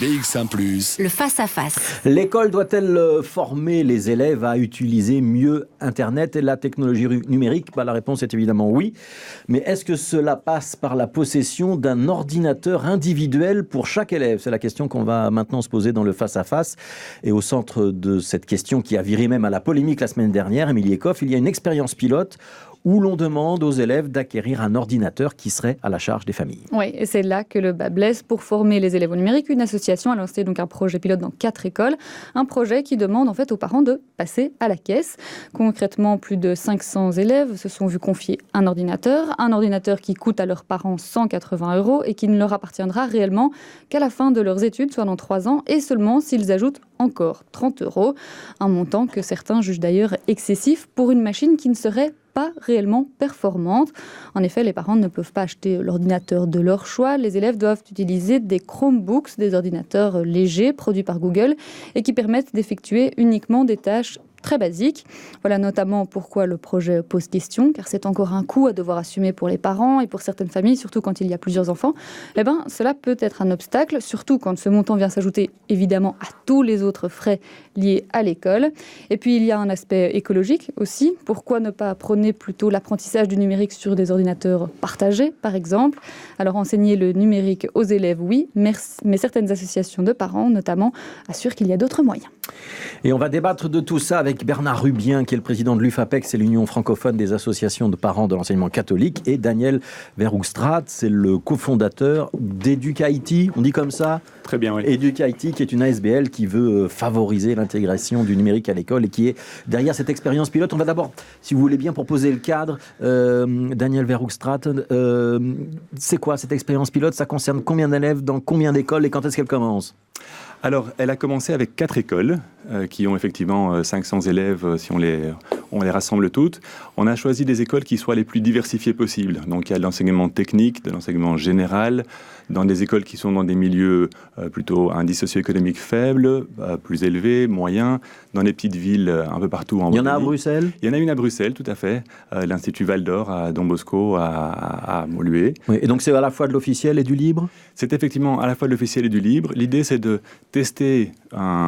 BX1+. Le face-à-face. L'école doit-elle former les élèves à utiliser mieux Internet et la technologie numérique ? La réponse est évidemment oui. Mais est-ce que cela passe par la possession d'un ordinateur individuel pour chaque élève ? C'est la question qu'on va maintenant se poser dans le face-à-face. Et au centre de cette question qui a viré même à la polémique la semaine dernière, Émilie Ecoff, il y a une expérience pilote où l'on demande aux élèves d'acquérir un ordinateur qui serait à la charge des familles. Oui, et c'est là que le bas blesse. Pour former les élèves au numérique, une association a lancé donc un projet pilote dans 4 écoles. Un projet qui demande en fait aux parents de passer à la caisse. Concrètement, plus de 500 élèves se sont vus confier un ordinateur qui coûte à leurs parents 180 € et qui ne leur appartiendra réellement qu'à la fin de leurs études, soit dans 3 ans, et seulement s'ils ajoutent encore 30 €. Un montant que certains jugent d'ailleurs excessif pour une machine qui ne serait pas réellement performante. En effet, les parents ne peuvent pas acheter l'ordinateur de leur choix. Les élèves doivent utiliser des Chromebooks, des ordinateurs légers produits par Google et qui permettent d'effectuer uniquement des tâches très basiques. Voilà notamment pourquoi le projet pose question, car c'est encore un coût à devoir assumer pour les parents et pour certaines familles, surtout quand il y a plusieurs enfants. Cela peut être un obstacle, surtout quand ce montant vient s'ajouter évidemment à tous les autres frais liés à l'école. Et puis il y a un aspect écologique aussi. Pourquoi ne pas prôner plutôt l'apprentissage du numérique sur des ordinateurs partagés, par exemple ? Alors enseigner le numérique aux élèves, oui, mais certaines associations de parents, notamment, assurent qu'il y a d'autres moyens. Et on va débattre de tout ça avec Bernard Rubien, qui est le président de l'UFAPEC, c'est l'Union francophone des associations de parents de l'enseignement catholique, et Daniel Verhoegstraat, c'est le cofondateur d'EducIT, on dit comme ça ? Très bien, oui. EducIT, qui est une ASBL qui veut favoriser l'intégration du numérique à l'école et qui est derrière cette expérience pilote. On va d'abord, si vous voulez bien, pour poser le cadre, Daniel Verhoegstraat, c'est quoi cette expérience pilote ? Ça concerne combien d'élèves, dans combien d'écoles et quand est-ce qu'elle commence ? Alors, elle a commencé avec 4 écoles qui ont effectivement 500 élèves si on les rassemble toutes. On a choisi des écoles qui soient les plus diversifiées possibles. Donc, il y a de l'enseignement technique, de l'enseignement général, dans des écoles qui sont dans des milieux plutôt indice socio-économique faible, plus élevé, moyen, dans des petites villes un peu partout en Wallonie. Il y en a à Bruxelles ? Il y en a une à Bruxelles, tout à fait. L'Institut Val d'Or à Don Bosco, à Montluet. Oui, et donc c'est à la fois de l'officiel et du libre ? C'est effectivement à la fois de l'officiel et du libre. L'idée, c'est de tester,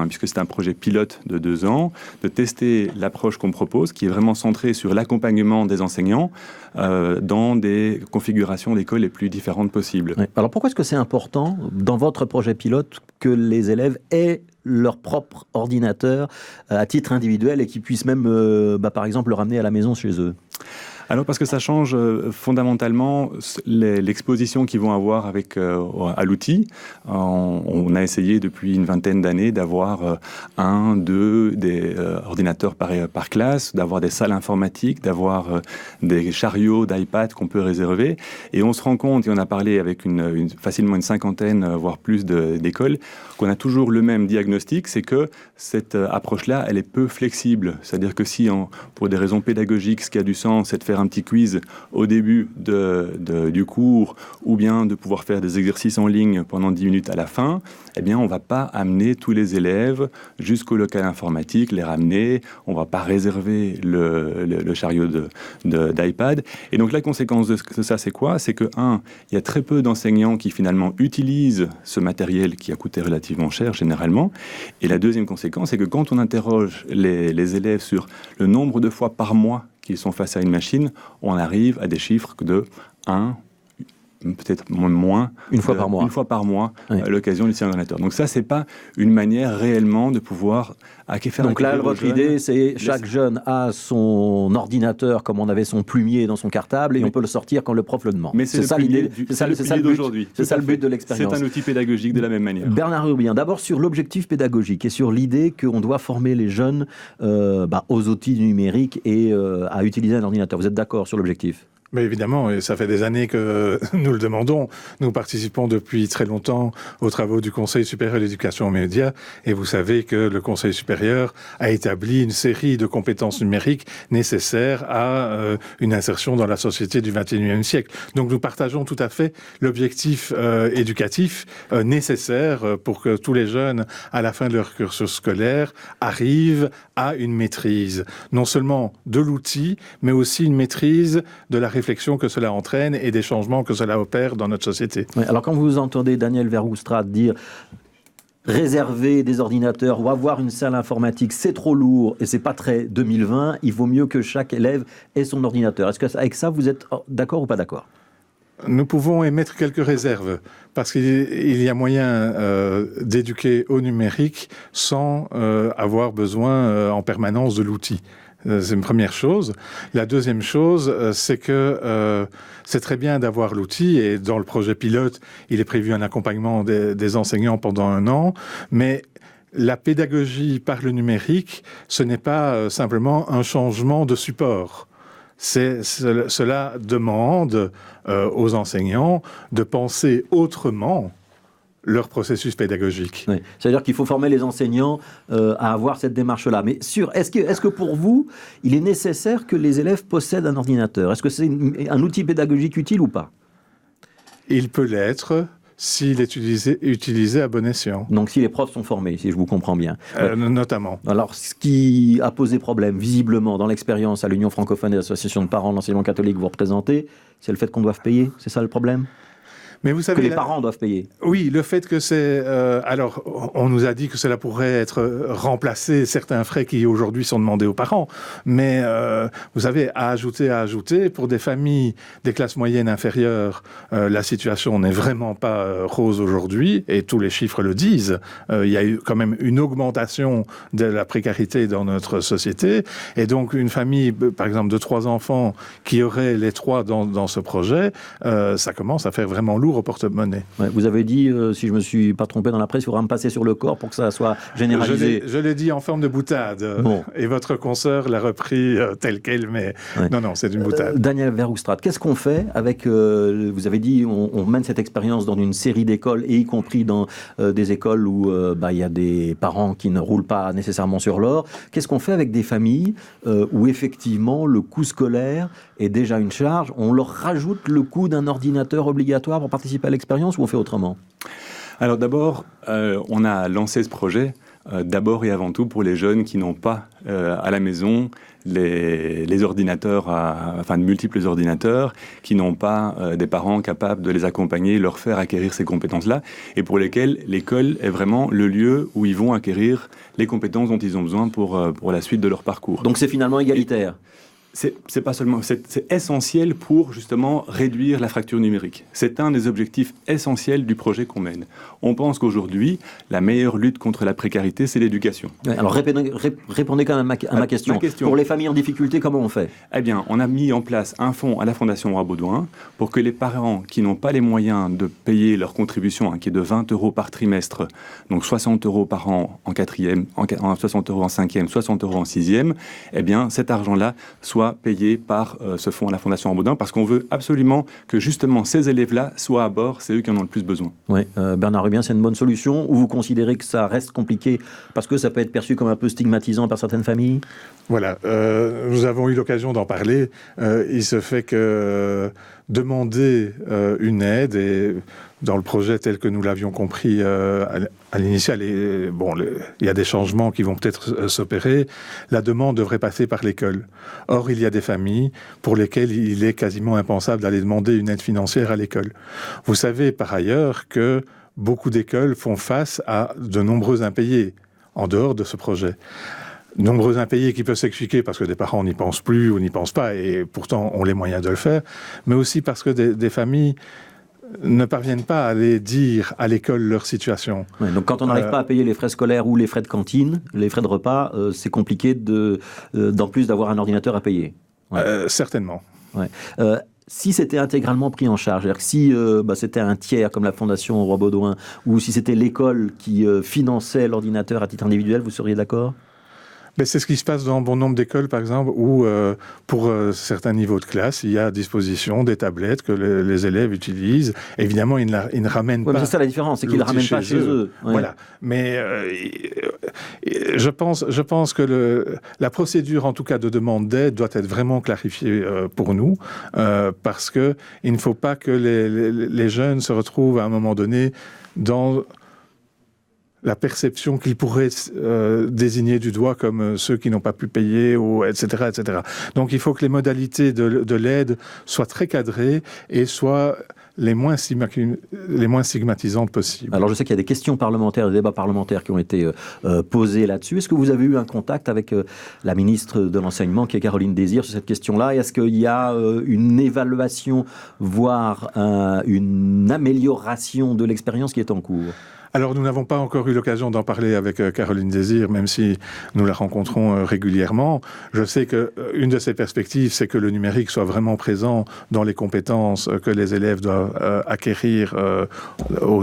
puisque c'est un projet pilote de 2 ans, de tester l'approche qu'on propose, qui est vraiment centrée sur l'accompagnement des enseignants dans des configurations d'écoles les plus différentes possibles. Oui. Alors pourquoi est-ce que c'est important, dans votre projet pilote, que les élèves aient leur propre ordinateur à titre individuel et qu'ils puissent même, par exemple, le ramener à la maison chez eux ? Alors parce que ça change fondamentalement l'exposition qu'ils vont avoir à l'outil. On a essayé depuis une vingtaine d'années d'avoir 1, 2 des ordinateurs par classe, d'avoir des salles informatiques, d'avoir des chariots d'iPad qu'on peut réserver. Et on se rend compte, et on a parlé avec facilement une 50aine, voire plus d'écoles, qu'on a toujours le même diagnostic, c'est que cette approche-là, elle est peu flexible. C'est-à-dire que si, pour des raisons pédagogiques, ce qui a du sens, c'est de faire un petit quiz au début du cours ou bien de pouvoir faire des exercices en ligne pendant 10 minutes à la fin, eh bien, on ne va pas amener tous les élèves jusqu'au local informatique, les ramener, on ne va pas réserver le chariot d'iPad. Et donc, la conséquence de ça, c'est quoi ? C'est que, il y a très peu d'enseignants qui, finalement, utilisent ce matériel qui a coûté relativement cher, généralement. Et la deuxième conséquence, c'est que quand on interroge les élèves sur le nombre de fois par mois qu'ils sont face à une machine, on arrive à des chiffres de 1, peut-être moins. Une fois par mois. Une fois par mois, oui. À l'occasion du ordinateur. Donc ça, c'est pas une manière réellement de pouvoir faire. Donc là, votre idée, c'est chaque jeune a son ordinateur comme on avait son plumier dans son cartable et on peut le sortir quand le prof le demande. Mais c'est ça l'idée. C'est ça le but d'aujourd'hui. C'est ça le but de l'expérience. C'est un outil pédagogique de la même manière. Bernard Rubien, d'abord sur l'objectif pédagogique et sur l'idée qu'on doit former les jeunes aux outils du numérique et à utiliser un ordinateur. Vous êtes d'accord sur l'objectif ? Mais évidemment, et ça fait des années que nous le demandons. Nous participons depuis très longtemps aux travaux du Conseil supérieur de l'éducation aux médias, et vous savez que le Conseil supérieur a établi une série de compétences numériques nécessaires à une insertion dans la société du XXIe siècle. Donc nous partageons tout à fait l'objectif éducatif nécessaire pour que tous les jeunes, à la fin de leur cursus scolaire, arrivent à une maîtrise, non seulement de l'outil, mais aussi une maîtrise de la réflexion que cela entraîne et des changements que cela opère dans notre société. Oui, alors quand vous entendez Daniel Verhoegstraat dire réserver des ordinateurs ou avoir une salle informatique, c'est trop lourd et c'est pas très 2020. Il vaut mieux que chaque élève ait son ordinateur. Est-ce que avec ça, vous êtes d'accord ou pas d'accord ? Nous pouvons émettre quelques réserves parce qu'il y a moyen d'éduquer au numérique sans avoir besoin en permanence de l'outil. C'est une première chose. La deuxième chose, c'est que c'est très bien d'avoir l'outil et dans le projet pilote, il est prévu un accompagnement des enseignants pendant 1 an, mais la pédagogie par le numérique, ce n'est pas simplement un changement de support. Cela demande aux enseignants de penser autrement leur processus pédagogique. Oui. C'est-à-dire qu'il faut former les enseignants à avoir cette démarche-là. Mais est-ce que pour vous, il est nécessaire que les élèves possèdent un ordinateur ? Est-ce que c'est un outil pédagogique utile ou pas ? Il peut l'être s'il est utilisé à bon escient. Donc si les profs sont formés, si je vous comprends bien. Notamment. Alors ce qui a posé problème, visiblement, dans l'expérience à l'Union francophone et l'association de parents de l'enseignement catholique que vous représentez, c'est le fait qu'on doive payer. C'est ça le problème ? Mais vous savez, que les parents doivent payer. Oui, le fait que c'est... alors, on nous a dit que cela pourrait être remplacé, certains frais qui aujourd'hui sont demandés aux parents. Mais vous savez, à ajouter, pour des familles des classes moyennes inférieures, la situation n'est vraiment pas rose aujourd'hui, et tous les chiffres le disent. Il y a eu quand même une augmentation de la précarité dans notre société. Et donc, une famille, par exemple, de 3 enfants qui aurait les 3 dans ce projet, ça commence à faire vraiment lourd au porte-monnaie. Ouais, vous avez dit, si je ne me suis pas trompé dans la presse, il faudra me passer sur le corps pour que ça soit généralisé. Je l'ai dit en forme de boutade. Bon. Et votre consoeur l'a repris tel quel, mais ouais. Non, c'est une boutade. Daniel Verhoestraat, qu'est-ce qu'on fait avec, vous avez dit, on mène cette expérience dans une série d'écoles, et y compris dans des écoles où y a des parents qui ne roulent pas nécessairement sur l'or. Qu'est-ce qu'on fait avec des familles où effectivement le coût scolaire est déjà une charge, on leur rajoute le coût d'un ordinateur obligatoire pour participer à l'expérience, ou on fait autrement ? Alors d'abord, on a lancé ce projet d'abord et avant tout pour les jeunes qui n'ont pas à la maison les ordinateurs, de multiples ordinateurs, qui n'ont pas des parents capables de les accompagner, leur faire acquérir ces compétences-là, et pour lesquels l'école est vraiment le lieu où ils vont acquérir les compétences dont ils ont besoin pour la suite de leur parcours. Donc c'est finalement égalitaire ? C'est pas seulement, c'est essentiel pour justement réduire la fracture numérique. C'est un des objectifs essentiels du projet qu'on mène. On pense qu'aujourd'hui, la meilleure lutte contre la précarité, c'est l'éducation. Alors répondez quand même à ma question. Pour les familles en difficulté, comment on fait ? Eh bien, on a mis en place un fonds à la Fondation Roi-Baudouin pour que les parents qui n'ont pas les moyens de payer leur contribution, qui est de 20 € par trimestre, donc 60 € par an en 4e, 60 € en 5e, 60 € en 6e, eh bien, cet argent-là soit payé par ce fonds à la Fondation Roi-Baudouin, parce qu'on veut absolument que justement ces élèves-là soient à bord, c'est eux qui en ont le plus besoin. Oui, Bernard Rubien, c'est une bonne solution, ou vous considérez que ça reste compliqué parce que ça peut être perçu comme un peu stigmatisant par certaines familles ? Voilà, nous avons eu l'occasion d'en parler. Il se fait que demander une aide, et dans le projet tel que nous l'avions compris à l'initial, il y a des changements qui vont peut-être s'opérer, la demande devrait passer par l'école. Or, il y a des familles pour lesquelles il est quasiment impensable d'aller demander une aide financière à l'école. Vous savez par ailleurs que beaucoup d'écoles font face à de nombreux impayés en dehors de ce projet. Nombreux impayés qui peuvent s'expliquer parce que des parents n'y pensent plus ou n'y pensent pas, et pourtant ont les moyens de le faire, mais aussi parce que des familles ne parviennent pas à aller dire à l'école leur situation. Ouais, donc quand on n'arrive pas à payer les frais scolaires ou les frais de cantine, les frais de repas, c'est compliqué d'en plus d'avoir un ordinateur à payer. Ouais. Certainement. Ouais. Si c'était intégralement pris en charge, c'est-à-dire que si c'était un tiers comme la Fondation Roi-Baudouin, ou si c'était l'école qui finançait l'ordinateur à titre individuel, vous seriez d'accord ? Mais c'est ce qui se passe dans bon nombre d'écoles, par exemple, où pour certains niveaux de classe, il y a à disposition des tablettes que les élèves utilisent. Évidemment, ils ne ramènent pas. Mais c'est ça la différence, c'est qu'ils ne le ramènent pas chez eux. Ouais. Voilà. Mais je pense que la procédure, en tout cas, de demande d'aide doit être vraiment clarifiée pour nous, parce que il ne faut pas que les jeunes se retrouvent à un moment donné dans la perception qu'ils pourraient désigner du doigt comme ceux qui n'ont pas pu payer, etc., etc. Donc il faut que les modalités de l'aide soient très cadrées et soient les moins stigmatisantes possibles. Alors je sais qu'il y a des questions parlementaires, des débats parlementaires qui ont été posés là-dessus. Est-ce que vous avez eu un contact avec la ministre de l'Enseignement, qui est Caroline Désir, sur cette question-là? Est-ce qu'il y a une évaluation, voire une amélioration de l'expérience qui est en cours? Alors, nous n'avons pas encore eu l'occasion d'en parler avec Caroline Désir, même si nous la rencontrons régulièrement. Je sais qu'une de ses perspectives, c'est que le numérique soit vraiment présent dans les compétences que les élèves doivent acquérir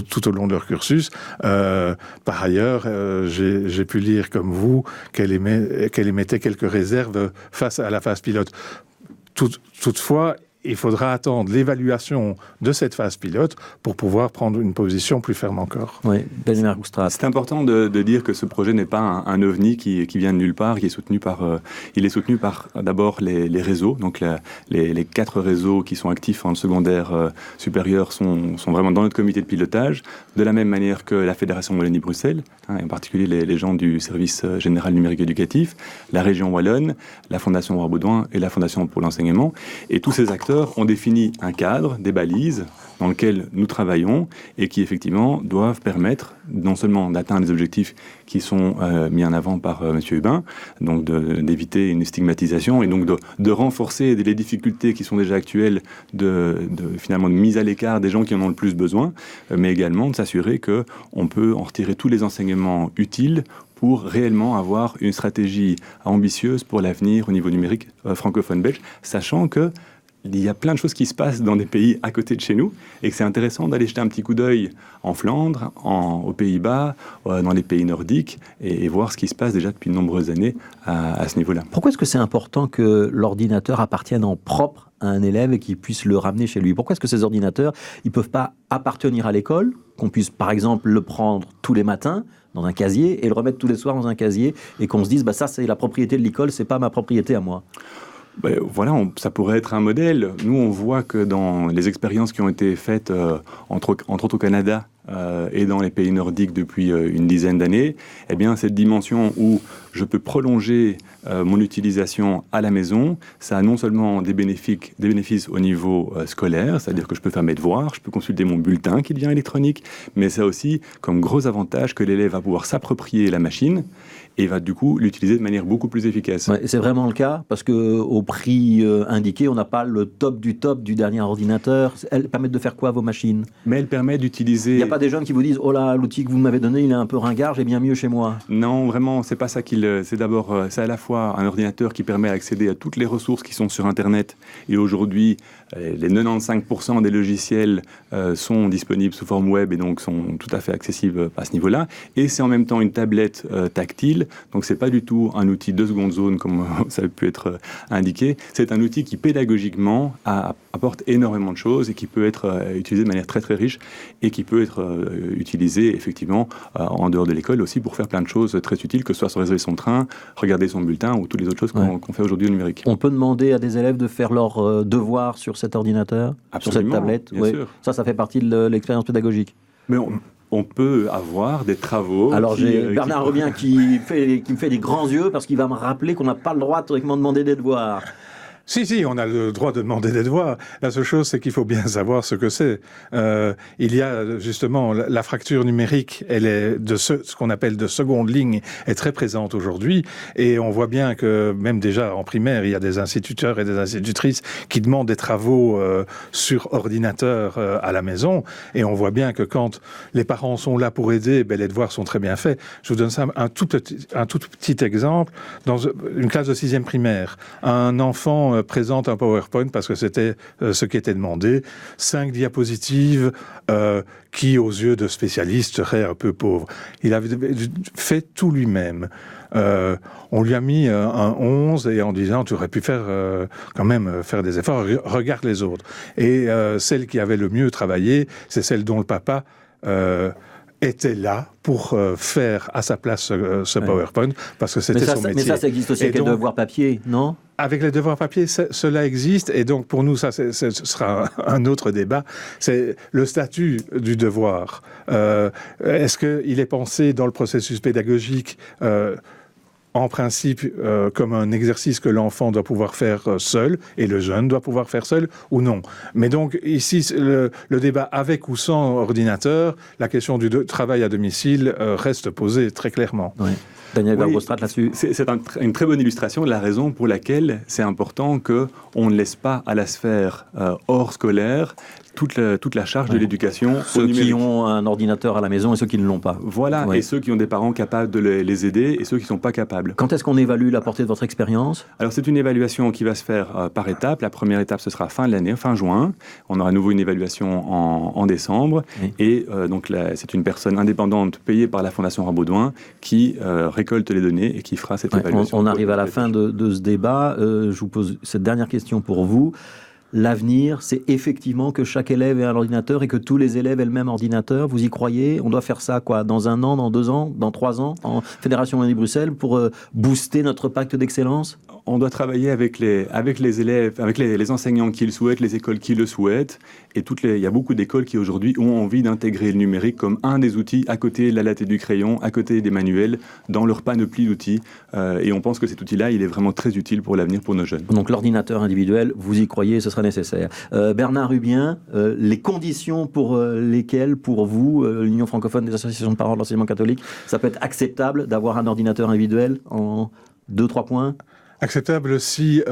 tout au long de leur cursus. Par ailleurs, j'ai pu lire, comme vous, qu'elle émettait quelques réserves face à la phase pilote. Toutefois, il faudra attendre l'évaluation de cette phase pilote pour pouvoir prendre une position plus ferme encore. Oui, Benjamin Roustra. C'est important de dire que ce projet n'est pas un ovni qui vient de nulle part, il est soutenu par d'abord les réseaux. Donc les 4 réseaux qui sont actifs en secondaire supérieur sont vraiment dans notre comité de pilotage, de la même manière que la Fédération Wallonie-Bruxelles, et en particulier les gens du service général numérique éducatif, la région Wallonne, la Fondation Roi-Baudouin et la Fondation pour l'enseignement. Et tous ces acteurs ont défini un cadre, des balises dans lequel nous travaillons et qui effectivement doivent permettre non seulement d'atteindre les objectifs qui sont mis en avant par M. Hubin, donc d'éviter une stigmatisation et donc de renforcer les difficultés qui sont déjà actuelles finalement de mise à l'écart des gens qui en ont le plus besoin, mais également de s'assurer qu'on peut en retirer tous les enseignements utiles pour réellement avoir une stratégie ambitieuse pour l'avenir au niveau numérique francophone belge, sachant que il y a plein de choses qui se passent dans des pays à côté de chez nous et que c'est intéressant d'aller jeter un petit coup d'œil en Flandre, aux Pays-Bas, dans les pays nordiques et voir ce qui se passe déjà depuis de nombreuses années à ce niveau-là. Pourquoi est-ce que c'est important que l'ordinateur appartienne en propre à un élève et qu'il puisse le ramener chez lui? Pourquoi est-ce que ces ordinateurs, ils ne peuvent pas appartenir à l'école, qu'on puisse par exemple le prendre tous les matins dans un casier et le remettre tous les soirs dans un casier et qu'on se dise ça c'est la propriété de l'école, c'est pas ma propriété à moi? Voilà, ça pourrait être un modèle. Nous, on voit que dans les expériences qui ont été faites, entre autres au Canada et dans les pays nordiques depuis une dizaine d'années, eh bien, cette dimension où je peux prolonger mon utilisation à la maison, ça a non seulement des bénéfices au niveau scolaire, c'est-à-dire que je peux faire mes devoirs, je peux consulter mon bulletin qui devient électronique, mais ça a aussi comme gros avantage que l'élève va pouvoir s'approprier la machine et va du coup l'utiliser de manière beaucoup plus efficace. Ouais, c'est vraiment le cas, parce qu'au prix indiqué, on n'a pas le top du dernier ordinateur. Elles permettent de faire quoi, vos machines? Mais elles permettent d'utiliser... Il n'y a pas des jeunes qui vous disent « Oh là, l'outil que vous m'avez donné, il est un peu ringard, j'ai bien mieux chez moi ». Non, vraiment, c'est pas ça c'est d'abord, c'est à la fois un ordinateur qui permet d'accéder à toutes les ressources qui sont sur Internet. Et aujourd'hui, les 95% des logiciels sont disponibles sous forme web et donc sont tout à fait accessibles à ce niveau-là. Et c'est en même temps une tablette tactile. Donc c'est pas du tout un outil de seconde zone comme ça a pu être indiqué. C'est un outil qui pédagogiquement apporte énormément de choses et qui peut être utilisé de manière très très riche et qui peut être utilisé effectivement en dehors de l'école aussi pour faire plein de choses très utiles, que ce soit sur réserver son train, regarder son bulletin ou toutes les autres choses qu'on fait aujourd'hui au numérique. On peut demander à des élèves de faire leurs devoirs sur cet ordinateur, absolument, sur cette tablette? Bien sûr. Ça fait partie de l'expérience pédagogique. Mais on peut avoir des travaux... Alors j'ai Bernard Rebien qui me fait des grands yeux parce qu'il va me rappeler qu'on n'a pas le droit de théoriquement demander des devoirs. Si, on a le droit de demander des devoirs. La seule chose, c'est qu'il faut bien savoir ce que c'est. Il y a justement la fracture numérique, elle est de ce qu'on appelle de seconde ligne, est très présente aujourd'hui. Et on voit bien que même déjà en primaire, il y a des instituteurs et des institutrices qui demandent des travaux sur ordinateur à la maison. Et on voit bien que quand les parents sont là pour aider, les devoirs sont très bien faits. Je vous donne ça un tout petit exemple. Dans une classe de 6e primaire, un enfant présente un PowerPoint parce que c'était ce qui était demandé. 5 diapositives qui, aux yeux de spécialistes, seraient un peu pauvres. Il avait fait tout lui-même. On lui a mis un 11 et en disant tu aurais pu faire quand même faire des efforts, regarde les autres. Et celle qui avait le mieux travaillé, c'est celle dont le papa était là pour faire à sa place ce PowerPoint, parce que c'était son métier. Mais ça existe aussi avec les devoirs papier, non? Avec les devoirs papier, cela existe, et donc pour nous, ce sera un autre débat. C'est le statut du devoir. Est-ce qu'il est pensé dans le processus pédagogique en principe comme un exercice que l'enfant doit pouvoir faire seul et le jeune doit pouvoir faire seul ou non. Mais donc ici, le débat avec ou sans ordinateur, la question du travail à domicile reste posée très clairement. Oui. Daniel Verhofstadt là-dessus. C'est une très bonne illustration de la raison pour laquelle c'est important qu'on ne laisse pas à la sphère hors scolaire toute la charge de l'éducation. Ceux qui ont un ordinateur à la maison et ceux qui ne l'ont pas. Voilà, et ceux qui ont des parents capables de les aider et ceux qui ne sont pas capables. Quand est-ce qu'on évalue la portée de votre expérience ? Alors c'est une évaluation qui va se faire par étapes. La première étape, ce sera fin de l'année, fin juin. On aura à nouveau une évaluation en décembre. Oui. Et donc c'est une personne indépendante payée par la Fondation Rambaudouin qui récolte les données et qui fera cette évaluation. On arrive à la fin de ce débat. Je vous pose cette dernière question pour vous. L'avenir, c'est effectivement que chaque élève ait un ordinateur et que tous les élèves aient le même ordinateur. Vous y croyez ? On doit faire ça quoi ? Dans 1 an, dans 2 ans, dans 3 ans, en Fédération Wallonie-Bruxelles, pour booster notre pacte d'excellence ? On doit travailler avec les élèves, avec les enseignants qui le souhaitent, les écoles qui le souhaitent. Et il y a beaucoup d'écoles qui aujourd'hui ont envie d'intégrer le numérique comme un des outils à côté de la latte et du crayon, à côté des manuels, dans leur panoplie d'outils. Et on pense que cet outil-là, il est vraiment très utile pour l'avenir, pour nos jeunes. Donc l'ordinateur individuel, vous y croyez, ce sera nécessaire. Bernard Rubien, les conditions pour lesquelles, pour vous, l'Union francophone des associations de parents de l'enseignement catholique, ça peut être acceptable d'avoir un ordinateur individuel en 2-3 points ? Acceptable si,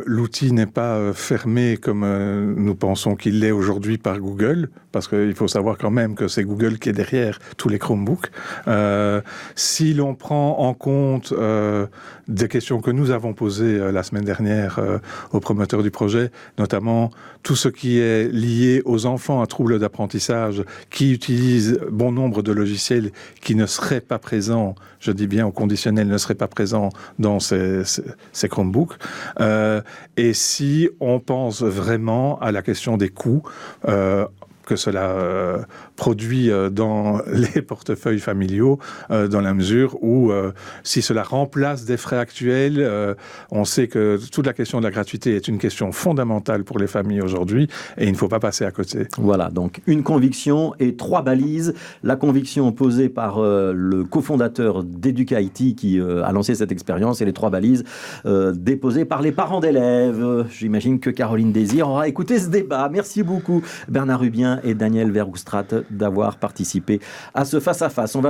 l'outil n'est pas fermé comme nous pensons qu'il l'est aujourd'hui par Google, parce qu'il faut savoir quand même que c'est Google qui est derrière tous les Chromebooks. Si l'on prend en compte des questions que nous avons posées la semaine dernière aux promoteurs du projet, notamment tout ce qui est lié aux enfants à troubles d'apprentissage qui utilisent bon nombre de logiciels qui ne seraient pas présents, je dis bien au conditionnel, ne seraient pas présents dans ces Chromebooks. Et si on pense vraiment à la question des coûts que cela produit dans les portefeuilles familiaux, dans la mesure où si cela remplace des frais actuels, on sait que toute la question de la gratuité est une question fondamentale pour les familles aujourd'hui et il ne faut pas passer à côté. Voilà, donc une conviction et 3 balises. La conviction posée par le cofondateur d'EducaIT qui a lancé cette expérience et les 3 balises déposées par les parents d'élèves. J'imagine que Caroline Désir aura écouté ce débat. Merci beaucoup Bernard Rubien et Daniel Verhofstadt d'avoir participé à ce face-à-face.